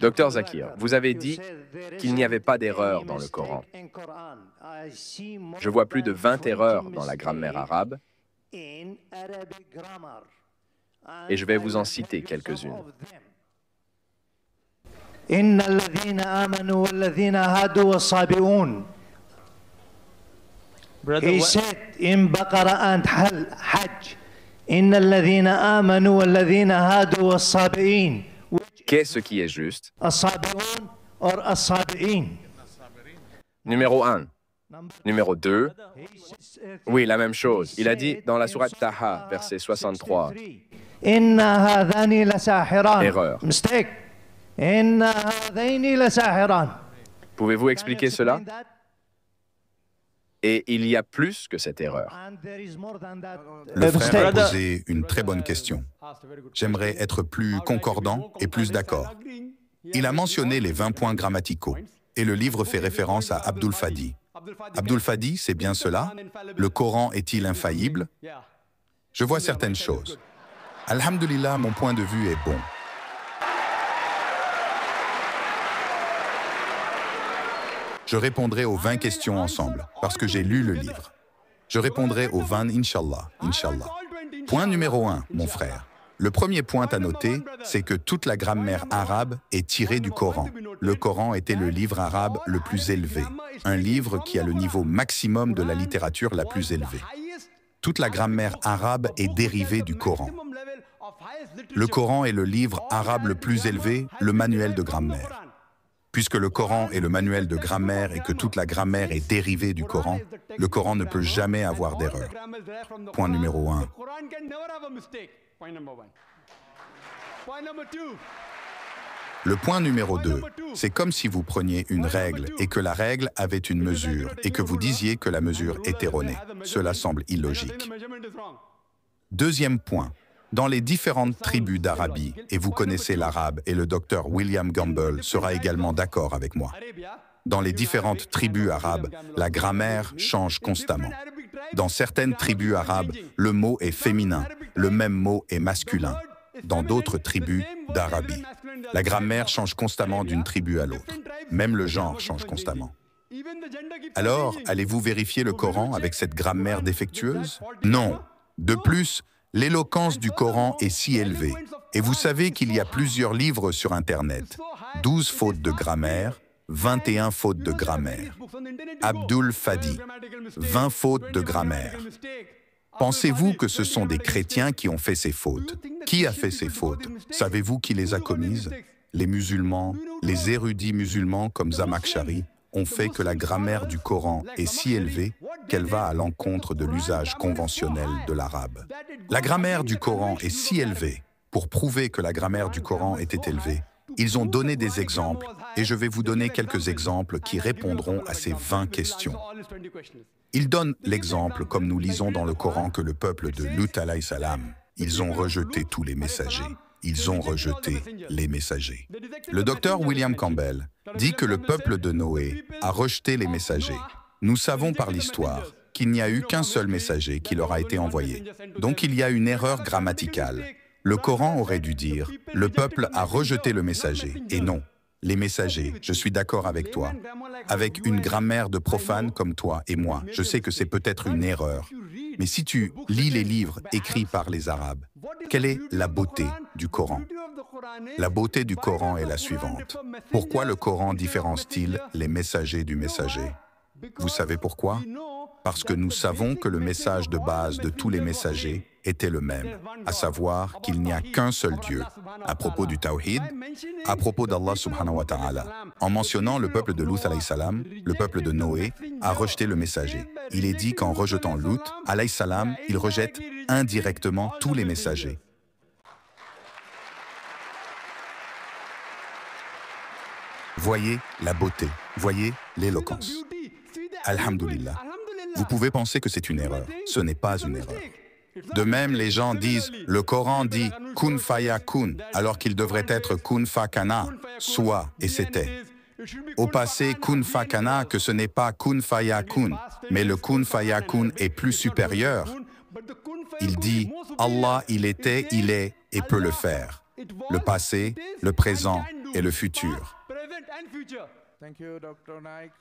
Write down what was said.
Docteur Zakir, vous avez dit qu'il n'y avait pas d'erreur dans le Coran. Je vois plus de 20 erreurs dans la grammaire arabe et je vais vous en citer quelques-unes. إن الذين آمنوا والذين هادوا والصابئون. He said in Baqarah and Hajj, إن الذين آمنوا والذين هادوا والصابئين. Qu'est-ce qui est juste? الصابئون or الصابئين. Numéro 1. Numéro 2. Oui, la même chose. Il a dit dans la sourate Taha, verset 63. إن هذان لساحران. Erreur. Mistake. إن هذين لساحران. Pouvez-vous expliquer cela? Et il y a plus que cette erreur. Le frère a posé une très bonne question. J'aimerais être plus concordant et plus d'accord. Il a mentionné les 20 points grammaticaux et le livre fait référence à Abdul Fadi. Abdul Fadi, c'est bien cela? Le Coran est-il infaillible? Je vois certaines choses. Alhamdulillah, mon point de vue est bon. Je répondrai aux 20 questions ensemble, parce que j'ai lu le livre. Je répondrai aux 20, Inch'Allah, Inch'Allah. Point numéro 1, mon frère. Le premier point à noter, c'est que toute la grammaire arabe est tirée du Coran. Le Coran était le livre arabe le plus élevé, un livre qui a le niveau maximum de la littérature la plus élevée. Toute la grammaire arabe est dérivée du Coran. Le Coran est le livre arabe le plus élevé, le manuel de grammaire. Puisque le Coran est le manuel de grammaire et que toute la grammaire est dérivée du Coran, le Coran ne peut jamais avoir d'erreur. Point numéro 1. Le point numéro 2, c'est comme si vous preniez une règle et que la règle avait une mesure et que vous disiez que la mesure est erronée. Cela semble illogique. Deuxième point. Dans les différentes tribus d'Arabie, et vous connaissez l'arabe et le docteur William Gamble sera également d'accord avec moi. Dans les différentes tribus arabes, la grammaire change constamment. Dans certaines tribus arabes, le mot est féminin, le même mot est masculin. Dans d'autres tribus d'Arabie, la grammaire change constamment d'une tribu à l'autre. Même le genre change constamment. Alors, allez-vous vérifier le Coran avec cette grammaire défectueuse? Non. De plus, l'éloquence du Coran est si élevée. Et vous savez qu'il y a plusieurs livres sur Internet. 12 fautes de grammaire, 21 fautes de grammaire. Abdul Fadi, 20 fautes de grammaire. Pensez-vous que ce sont des chrétiens qui ont fait ces fautes? Qui a fait ces fautes? Savez-vous qui les a commises? Les musulmans, les érudits musulmans comme Zamakhshari ont fait que la grammaire du Coran est si élevée qu'elle va à l'encontre de l'usage conventionnel de l'arabe. La grammaire du Coran est si élevée. Pour prouver que la grammaire du Coran était élevée, ils ont donné des exemples et je vais vous donner quelques exemples qui répondront à ces 20 questions. Ils donnent l'exemple, comme nous lisons dans le Coran, que le peuple de Lut alayhi salam, ils ont rejeté tous les messagers. Ils ont rejeté les messagers. Le docteur William Campbell dit que le peuple de Noé a rejeté les messagers. Nous savons par l'histoire qu'il n'y a eu qu'un seul messager qui leur a été envoyé. Donc il y a une erreur grammaticale. Le Coran aurait dû dire « Le peuple a rejeté le messager » et non « Les messagers, je suis d'accord avec toi. » Avec une grammaire de profane comme toi et moi, je sais que c'est peut-être une erreur. Mais si tu lis les livres écrits par les Arabes, quelle est la beauté du Coran? La beauté du Coran est la suivante. Pourquoi le Coran différencie-t-il les messagers du messager? Vous savez pourquoi? Parce que nous savons que le message de base de tous les messagers était le même, à savoir qu'il n'y a qu'un seul Dieu. À propos du Tawhid, à propos d'Allah subhanahu wa ta'ala, en mentionnant le peuple de Lut alayhi salam, le peuple de Noé a rejeté le messager. Il est dit qu'en rejetant Lut alayhi salam, il rejette indirectement tous les messagers. Voyez la beauté, voyez l'éloquence. Alhamdulillah. Vous pouvez penser que c'est une erreur. Ce n'est pas une erreur. De même, les gens disent, le Coran dit « kun fayakun » alors qu'il devrait être « kun fakana », soit et c'était. Au passé, « kun fakana » que ce n'est pas « kun fayakun », mais le « kun fayakun » est plus supérieur. Il dit « Allah, il était, il est et peut le faire ». Le passé, le présent et le futur. Thank you, Dr. Naik.